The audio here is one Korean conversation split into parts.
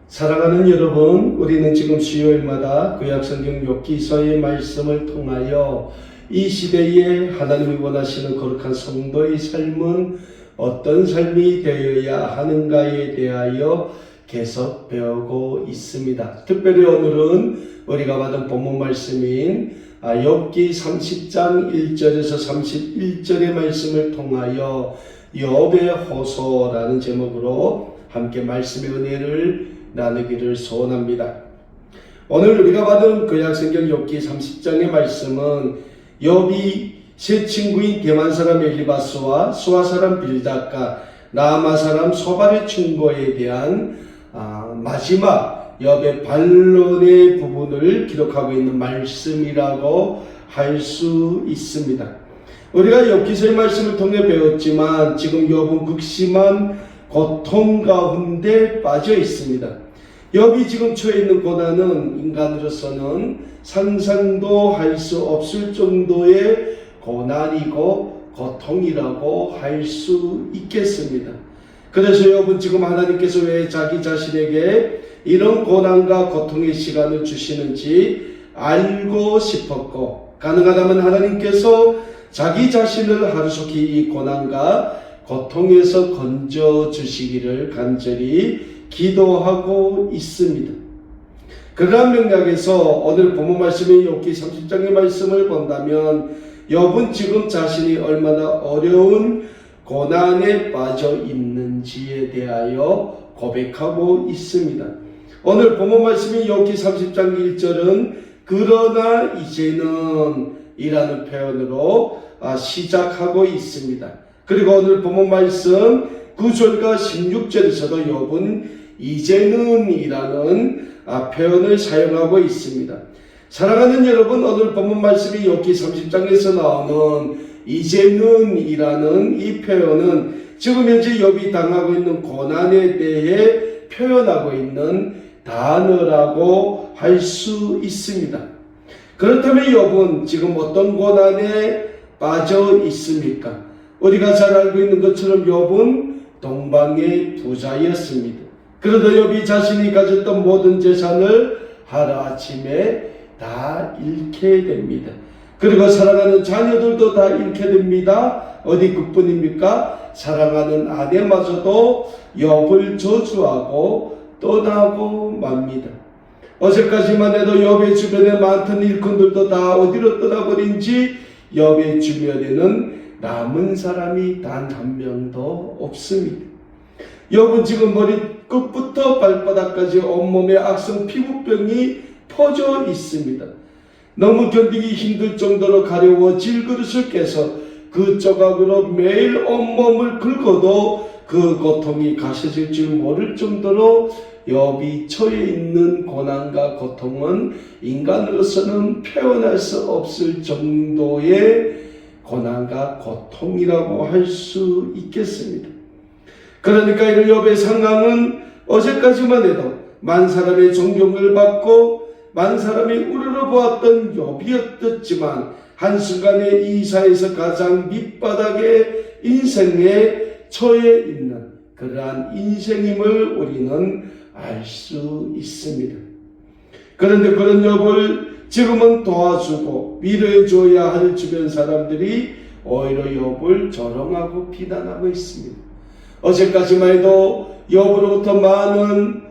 사랑하는 여러분, 우리는 지금 수요일마다 구약성경 욥기서의 말씀을 통하여 이 시대에 하나님이 원하시는 거룩한 성도의 삶은 어떤 삶이 되어야 하는가에 대하여 계속 배우고 있습니다. 특별히 오늘은 우리가 받은 본문 말씀인 욥기 30장 1절에서 31절의 말씀을 통하여 욥의 호소라는 제목으로 함께 말씀의 은혜를 나누기를 소원합니다. 오늘 우리가 받은 구약성경 욥기 30장의 말씀은 욥이 세 친구인 대만 사람 엘리바스와 수아 사람 빌닷과 나아마 사람 소발의 충고에 대한 마지막 욥의 반론의 부분을 기록하고 있는 말씀이라고 할 수 있습니다. 우리가 욥기서의 말씀을 통해 배웠지만 지금 욥은 극심한 고통 가운데 빠져 있습니다. 욥이 지금 처해 있는 고난은 인간으로서는 상상도 할 수 없을 정도의 고난이고 고통이라고 할 수 있겠습니다. 그래서 욥은 지금 하나님께서 왜 자기 자신에게 이런 고난과 고통의 시간을 주시는지 알고 싶었고, 가능하다면 하나님께서 자기 자신을 하루속히 이 고난과 고통에서 건져 주시기를 간절히 기도하고 있습니다. 그러한 맥락에서 오늘 본문 말씀인 욥기 30장의 말씀을 본다면 욥은 지금 자신이 얼마나 어려운 고난에 빠져 있는지에 대하여 고백하고 있습니다. 오늘 본문 말씀인 욥기 30장 1절은 그러나 이제는 이라는 표현으로 시작하고 있습니다. 그리고 오늘 본문 말씀 9절과 16절에서도 욥은 이제는 이라는 표현을 사용하고 있습니다. 사랑하는 여러분, 오늘 본문 말씀이 욥기 30장에서 나오는 이제는 이라는 이 표현은 지금 현재 욥이 당하고 있는 고난에 대해 표현하고 있는 단어라고 할 수 있습니다. 그렇다면 욥은 지금 어떤 고난에 빠져 있습니까? 우리가 잘 알고 있는 것처럼 욥은 동방의 부자였습니다. 그러다 욥이 자신이 가졌던 모든 재산을 하루아침에 다 잃게 됩니다. 그리고 사랑하는 자녀들도 다 잃게 됩니다. 어디 그뿐입니까? 사랑하는 아내마저도 욥을 저주하고 떠나고 맙니다. 어제까지만 해도 욥의 주변에 많던 일꾼들도 다 어디로 떠나버린지 욥의 주변에는 남은 사람이 단 한 명도 없습니다. 욥은 지금 머리끝부터 발바닥까지 온몸에 악성 피부병이 퍼져 있습니다. 너무 견디기 힘들 정도로 가려워 질그릇을 깨서 그 조각으로 매일 온몸을 긁어도 그 고통이 가셔질 줄 모를 정도로 욥이 처해 있는 고난과 고통은 인간으로서는 표현할 수 없을 정도의 고난과 고통이라고 할 수 있겠습니다. 그러니까 이 욥의 상황은 어제까지만 해도 만 사람의 존경을 받고 만 사람이 우러러보았던 욥이었지만 한순간에 이 사회에서 가장 밑바닥의 인생에 처해 있는 그러한 인생임을 우리는 알 수 있습니다. 그런데 그런 욥을 지금은 도와주고 위로해줘야 할 주변 사람들이 오히려 욥을 조롱하고 비난하고 있습니다. 어제까지만 해도 욥으로부터 많은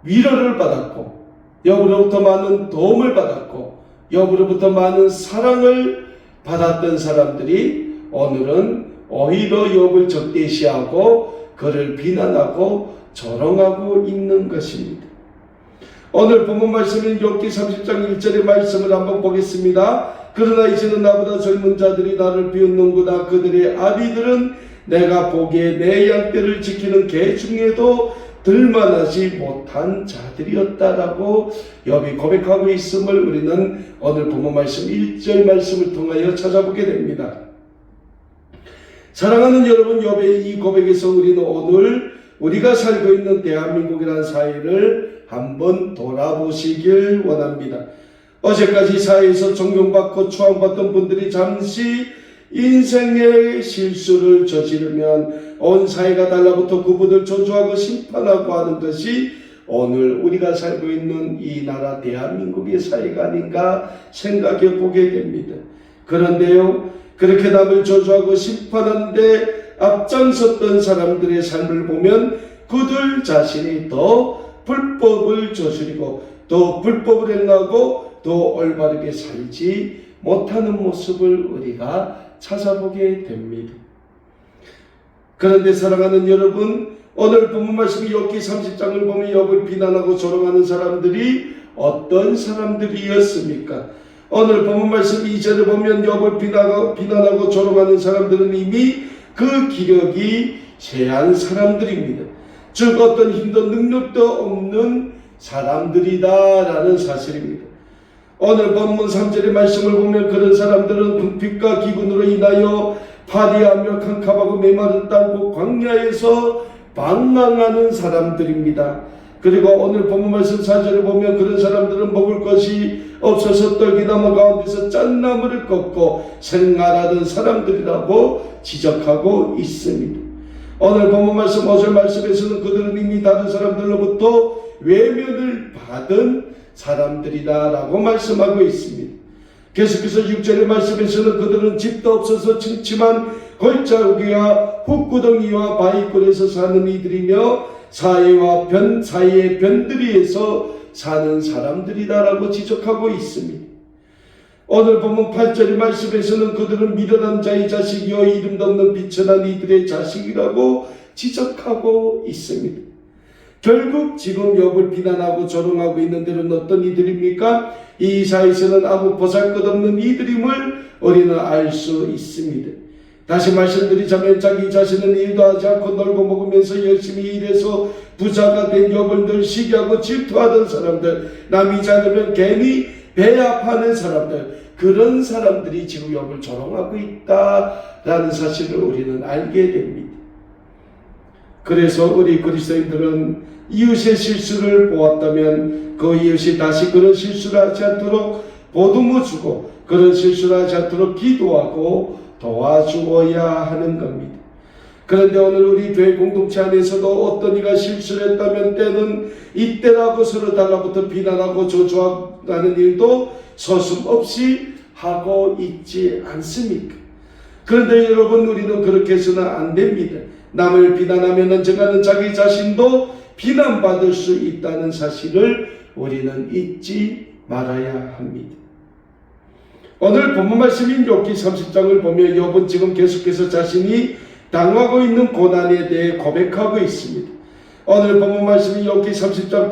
위로를 받았고 욥으로부터 많은 도움을 받았고 욥으로부터 많은 사랑을 받았던 사람들이 오늘은 오히려 욥을 적대시하고 그를 비난하고 조롱하고 있는 것입니다. 오늘 본문 말씀인 욥기 30장 1절의 말씀을 한번 보겠습니다. 그러나 이제는 나보다 젊은 자들이 나를 비웃는구나. 그들의 아비들은 내가 보기에 내 양떼를 지키는 개 중에도 들만하지 못한 자들이었다라고 욥이 고백하고 있음을 우리는 오늘 본문 말씀 1절 말씀을 통하여 찾아보게 됩니다. 사랑하는 여러분, 욥의 이 고백에서 우리는 오늘 우리가 살고 있는 대한민국이라는 사회를 한번 돌아보시길 원합니다. 어제까지 사회에서 존경받고 추앙받던 분들이 잠시 인생의 실수를 저지르면 온 사회가 달라붙어 그분을 저주하고 심판하고 하는 것이 오늘 우리가 살고 있는 이 나라 대한민국의 사회가 아닌가 생각해 보게 됩니다. 그런데요, 그렇게 남을 저주하고 심판하는데 앞장섰던 사람들의 삶을 보면 그들 자신이 더 불법을 저지르고 더 불법을 행하고 더 올바르게 살지 못하는 모습을 우리가 찾아보게 됩니다. 그런데 사랑하는 여러분, 오늘 본문 말씀 욥기 30장을 보면 욥을 비난하고 조롱하는 사람들이 어떤 사람들이었습니까? 오늘 본문 말씀 2절을 보면 욥을 비난하고 조롱하는 사람들은 이미 그 기력이 쇠한 사람들입니다. 즉 어떤 힘도 능력도 없는 사람들이다라는 사실입니다. 오늘 본문 3절의 말씀을 보면 그런 사람들은 궁핍과 기근으로 인하여 파리하며 캄캄하고 메마른 땅 광야에서 방황하는 사람들입니다. 그리고 오늘 본문 말씀 4절을 보면 그런 사람들은 먹을 것이 없어서 떨기나무 가운데서 짠나무를 꺾고 생활하던 사람들이라고 지적하고 있습니다. 오늘 본문 말씀 5절 말씀에서는 그들은 이미 다른 사람들로부터 외면을 받은 사람들이다 라고 말씀하고 있습니다. 계속해서 6절의 말씀에서는 그들은 집도 없어서 침침한 골짜기와 흙구덩이와 바위굴에서 사는 이들이며 사이의 변두리에서 사는 사람들이다 라고 지적하고 있습니다. 오늘 본문 8절의 말씀에서는 그들은 미련한 자의 자식이요 이름도 없는 비천한 이들의 자식이라고 지적하고 있습니다. 결국 지금 욥을 비난하고 조롱하고 있는 데는 어떤 이들입니까? 이 이사야서는 아무 보잘것없는 이들임을 우리는 알 수 있습니다. 다시 말씀드리자면 자기 자신은 일도 하지 않고 놀고 먹으면서 열심히 일해서 부자가 된 욥을 늘 시기하고 질투하던 사람들, 남이 작으면 괜히 배합하는 사람들, 그런 사람들이 지금 욥을 조롱하고 있다라는 사실을 우리는 알게 됩니다. 그래서 우리 그리스도인들은 이웃의 실수를 보았다면 그 이웃이 다시 그런 실수를 하지 않도록 보듬어주고 그런 실수를 하지 않도록 기도하고 도와주어야 하는 겁니다. 그런데 오늘 우리 교회 공동체 안에서도 어떤 이가 실수를 했다면 때는 이때라고 서로 달라붙어 비난하고 저주하는 일도 서슴없이 하고 있지 않습니까? 그런데 여러분, 우리는 그렇게 해서는 안 됩니다. 남을 비난하면 언젠가는 자기 자신도 비난받을 수 있다는 사실을 우리는 잊지 말아야 합니다. 오늘 본문 말씀인 욥기 30장을 보면 욥은 지금 계속해서 자신이 당하고 있는 고난에 대해 고백하고 있습니다. 오늘 본문 말씀인 욥기 30장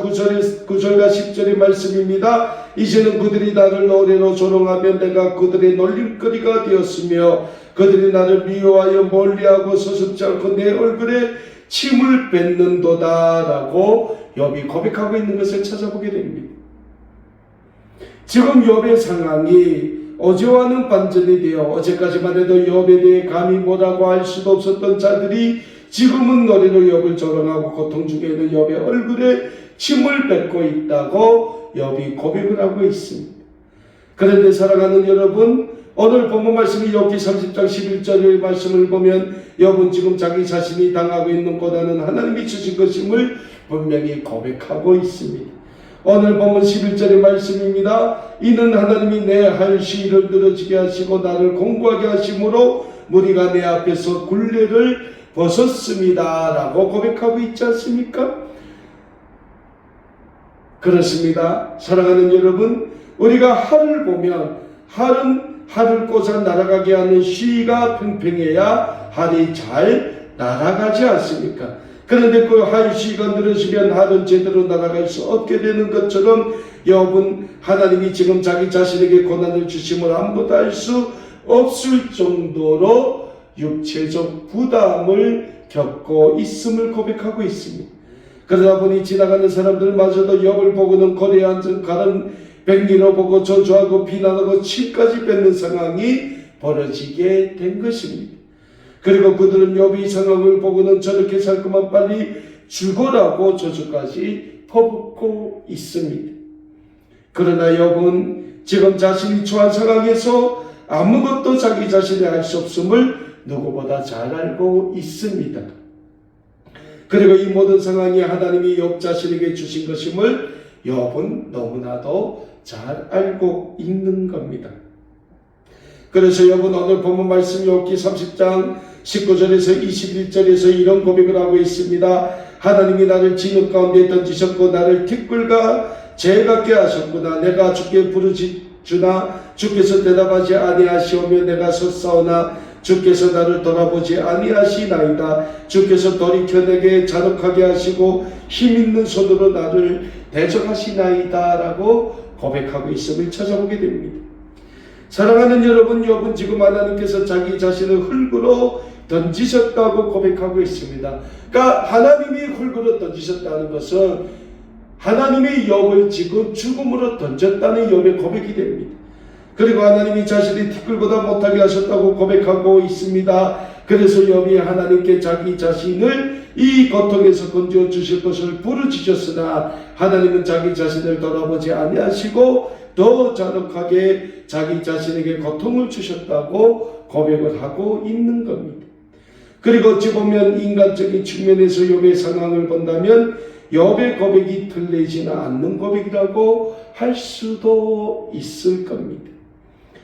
9절과 10절의 말씀입니다. 이제는 그들이 나를 노래로 조롱하면 내가 그들의 놀림거리가 되었으며 그들이 나를 미워하여 멀리하고 서슴지 않고 내 얼굴에 침을 뱉는도다 라고 욥이 고백하고 있는 것을 찾아보게 됩니다. 지금 욥의 상황이 어제와는 반전이 되어 어제까지만 해도 욥에 대해 감히 뭐라고 할 수도 없었던 자들이 지금은 노래로 욥을 조롱하고 고통 중에 있는 욥의 얼굴에 침을 뱉고 있다고 욥이 고백을 하고 있습니다. 그런데 사랑하는 여러분, 오늘 본문 말씀이 욥기 30장 11절의 말씀을 보면 욥은 지금 자기 자신이 당하고 있는 고난은 하나님이 주신 것임을 분명히 고백하고 있습니다. 오늘 본문 11절의 말씀입니다. 이는 하나님이 내 할 시일을 늘어지게 하시고 나를 공고하게 하심으로 무리가 내 앞에서 굴레를 벗었습니다 라고 고백하고 있지 않습니까? 그렇습니다. 사랑하는 여러분, 우리가 하를 보면 하를 꽂아 날아가게 하는 쉬가 평평해야 할이 잘 날아가지 않습니까? 그런데 그 할 쉬가 늘어지면 할은 제대로 날아갈 수 없게 되는 것처럼 욥은 하나님이 지금 자기 자신에게 고난을 주심을 아무것도 알 수 없을 정도로 육체적 부담을 겪고 있음을 고백하고 있습니다. 그러다 보니 지나가는 사람들마저도 욥을 보고는 고래에 앉은 가른 백리로 보고 저주하고 비난하고 침까지 뱉는 상황이 벌어지게 된 것입니다. 그리고 그들은 욥이 이 상황을 보고는 저렇게 살 것만 빨리 죽어라고 저주까지 퍼붓고 있습니다. 그러나 욥은 지금 자신이 처한 상황에서 아무것도 자기 자신이 할 수 없음을 누구보다 잘 알고 있습니다. 그리고 이 모든 상황이 하나님이 욥 자신에게 주신 것임을 욥은 너무나도 잘 알고 있는 겁니다. 그래서 욥은 오늘 본문 말씀 욥기 30장 19절에서 21절에서 이런 고백을 하고 있습니다. 하나님이 나를 진흙 가운데 던지셨고 나를 티끌과 재 같게 하셨구나. 내가 주께 부르짖으나 주께서 대답하지 아니하시오며 내가 섰사오나 주께서 나를 돌아보지 아니하시나이다. 주께서 돌이켜 내게 잔혹하게 하시고 힘있는 손으로 나를 대적하시나이다 라고 고백하고 있음을 찾아보게 됩니다. 사랑하는 여러분, 욥은 지금 하나님께서 자기 자신을 흙으로 던지셨다고 고백하고 있습니다. 그러니까 하나님이 흙으로 던지셨다는 것은 하나님이 욥을 지금 죽음으로 던졌다는 욥의 고백이 됩니다. 그리고 하나님이 자신이 티끌보다 못하게 하셨다고 고백하고 있습니다. 그래서 욥이 하나님께 자기 자신을 이 고통에서 건져 주실 것을 부르짖었으나 하나님은 자기 자신을 돌아보지 아니하시고 더 잔혹하게 자기 자신에게 고통을 주셨다고 고백을 하고 있는 겁니다. 그리고 어찌 보면 인간적인 측면에서 욥의 상황을 본다면 욥의 고백이 틀리지는 않는 고백이라고 할 수도 있을 겁니다.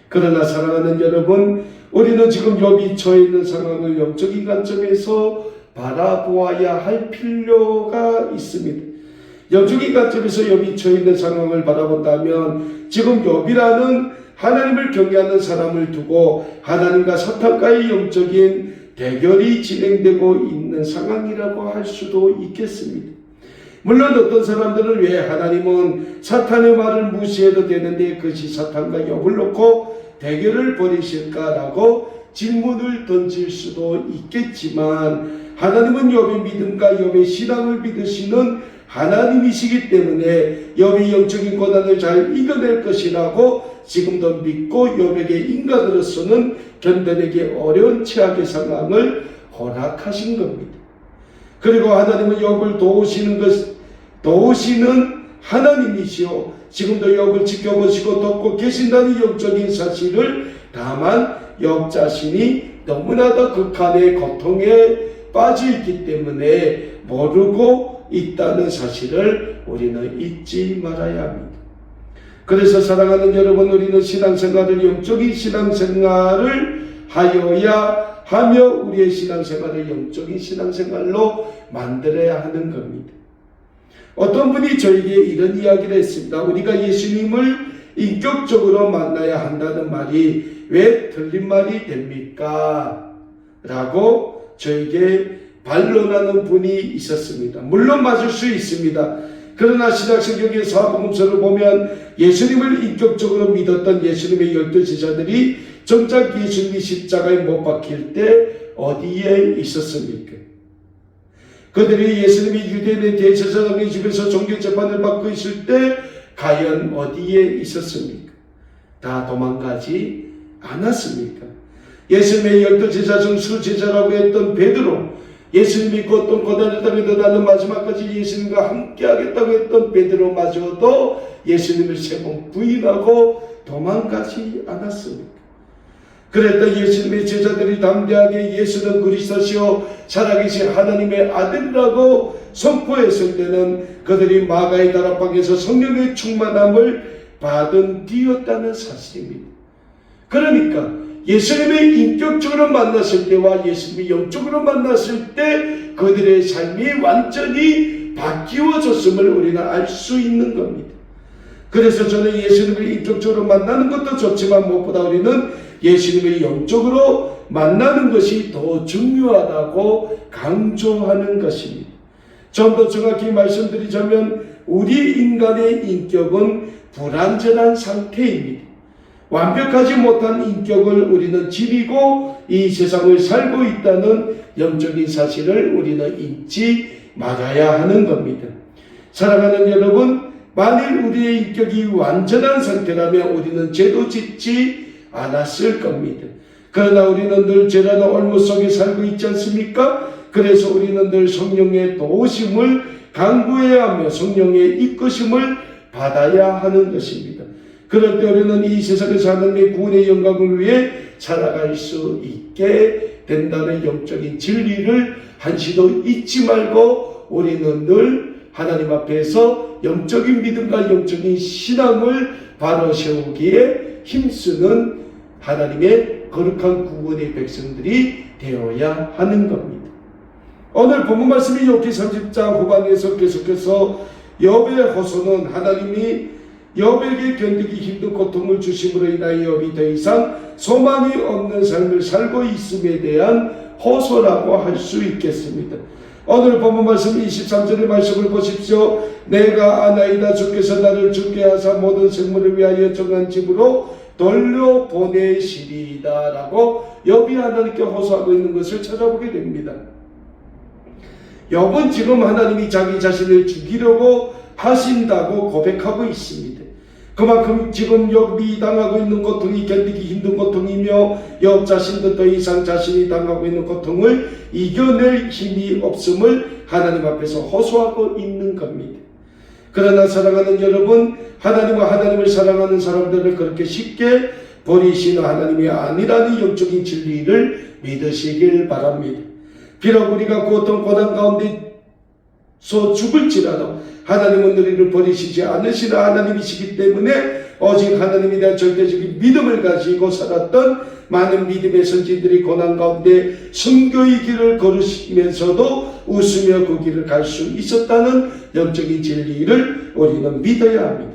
그러나 사랑하는 여러분, 우리는 지금 욥이 처해 있는 상황을 영적인 관점에서 바라보아야 할 필요가 있습니다. 영적인 관점에서 욥이 처해 있는 상황을 바라본다면 지금 욥이라는 하나님을 경외하는 사람을 두고 하나님과 사탄과의 영적인 대결이 진행되고 있는 상황이라고 할 수도 있겠습니다. 물론 어떤 사람들은 왜 하나님은 사탄의 말을 무시해도 되는데 그것이 사탄과 욥을 놓고 대결을 벌이실까라고 질문을 던질 수도 있겠지만 하나님은 욥의 믿음과 욥의 신앙을 믿으시는 하나님이시기 때문에 욥이 영적인 고난을 잘 이겨낼 것이라고 지금도 믿고 욥에게 인간으로서는 견뎌내기 어려운 최악의 상황을 허락하신 겁니다. 그리고 하나님은 욥을 도우시는 하나님이시오. 지금도 욥을 지켜보시고 돕고 계신다는 영적인 사실을 다만 욥 자신이 너무나도 극한의 고통에 빠져 있기 때문에 모르고 있다는 사실을 우리는 잊지 말아야 합니다. 그래서 사랑하는 여러분, 우리는 신앙생활을 영적인 신앙생활을 하며 우리의 신앙생활을 영적인 신앙생활로 만들어야 하는 겁니다. 어떤 분이 저에게 이런 이야기를 했습니다. 우리가 예수님을 인격적으로 만나야 한다는 말이 왜 틀린 말이 됩니까? 라고 저에게 반론하는 분이 있었습니다. 물론 맞을 수 있습니다. 그러나 신약성경의 사복음서를 보면 예수님을 인격적으로 믿었던 예수님의 12 제자들이 정작 예수님이 십자가에 못 박힐 때 어디에 있었습니까? 그들이 예수님이 유대인의 대제사장의 집에서 종교재판을 받고 있을 때 과연 어디에 있었습니까? 다 도망가지 않았습니까? 예수님의 12 제자 중 수제자라고 했던 베드로, 예수님 믿고 어떤 고난을 당해도 나는 마지막까지 예수님과 함께 하겠다고 했던 베드로마저도 예수님을 3번 부인하고 도망가지 않았습니까? 그랬던 예수님의 제자들이 담대하게 예수는 그리스도시요 살아계신 하나님의 아들이라고 선포했을 때는 그들이 마가의 다락방에서 성령의 충만함을 받은 뒤였다는 사실입니다. 그러니까 예수님이 인격적으로 만났을 때와 예수님이 영적으로 만났을 때 그들의 삶이 완전히 바뀌어졌음을 우리는 알 수 있는 겁니다. 그래서 저는 예수님을 인격적으로 만나는 것도 좋지만 무엇보다 우리는 예수님을 영적으로 만나는 것이 더 중요하다고 강조하는 것입니다. 좀 더 정확히 말씀드리자면 우리 인간의 인격은 불완전한 상태입니다. 완벽하지 못한 인격을 우리는 지니고 이 세상을 살고 있다는 영적인 사실을 우리는 잊지 말아야 하는 겁니다. 사랑하는 여러분, 만일 우리의 인격이 완전한 상태라면 우리는 죄도 짓지 않았을 겁니다. 그러나 우리는 늘 죄라는 올무 속에 살고 있지 않습니까? 그래서 우리는 늘 성령의 도우심을 간구해야 하며 성령의 이끄심을 받아야 하는 것입니다. 그럴 때 우리는 이 세상에서 하나님의 구원의 영광을 위해 살아갈 수 있게 된다는 영적인 진리를 한시도 잊지 말고 우리는 늘 하나님 앞에서 영적인 믿음과 영적인 신앙을 바로 세우기에 힘쓰는 하나님의 거룩한 구원의 백성들이 되어야 하는 겁니다. 오늘 본문 말씀이 욥기 30장 후반에서 계속해서 욥의 호소는 하나님이 욥에게 견디기 힘든 고통을 주심으로 인하여 욥이 더 이상 소망이 없는 삶을 살고 있음에 대한 호소라고 할 수 있겠습니다. 오늘 본문 말씀 23절의 말씀을 보십시오. 내가 아나이다 주께서 나를 죽게 하사 모든 생물을 위하여 정한 집으로 돌려보내시리다 라고 욥이 하나님께 호소하고 있는 것을 찾아보게 됩니다. 욥은 지금 하나님이 자기 자신을 죽이려고 하신다고 고백하고 있습니다. 그만큼 지금 욥이 당하고 있는 고통이 견디기 힘든 고통이며 욥 자신도 더 이상 자신이 당하고 있는 고통을 이겨낼 힘이 없음을 하나님 앞에서 호소하고 있는 겁니다. 그러나 사랑하는 여러분, 하나님과 하나님을 사랑하는 사람들을 그렇게 쉽게 버리시는 하나님이 아니라는 영적인 진리를 믿으시길 바랍니다. 비록 우리가 그 어떤 고난 가운데서 죽을지라도 하나님은 우리를 버리시지 않으시는 하나님이시기 때문에 오직 하나님에 대한 절대적인 믿음을 가지고 살았던 많은 믿음의 선지들이 고난 가운데 순교의 길을 걸으시면서도 웃으며 그 길을 갈 수 있었다는 영적인 진리를 우리는 믿어야 합니다.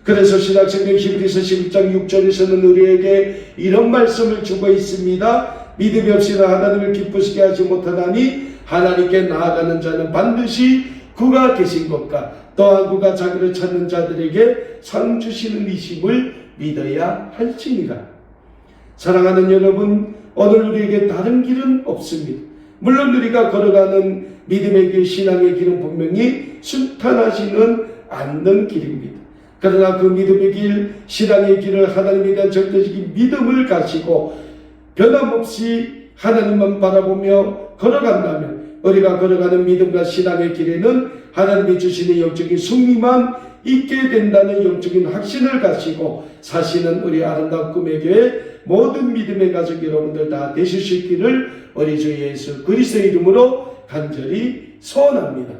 그래서 신약성경 히브리서 11장 6절에서는 우리에게 이런 말씀을 주고 있습니다. 믿음이 없이는 하나님을 기쁘시게 하지 못하나니 하나님께 나아가는 자는 반드시 그가 계신 것과 또한 그가 자기를 찾는 자들에게 상 주시는 이심을 믿어야 할지니라. 사랑하는 여러분, 오늘 우리에게 다른 길은 없습니다. 물론 우리가 걸어가는 믿음의 길, 신앙의 길은 분명히 순탄하지는 않는 길입니다. 그러나 그 믿음의 길, 신앙의 길을 하나님에 대한 절대적인 믿음을 가지고 변함없이 하나님만 바라보며 걸어간다면 우리가 걸어가는 믿음과 신앙의 길에는 하나님이 주시는 영적인 승리만 있게 된다는 영적인 확신을 가지고 사시는 우리 아름다운 꿈의 교회 모든 믿음의 가족 여러분들 다 되실 수 있기를 우리 주 예수 그리스도의 이름으로 간절히 소원합니다.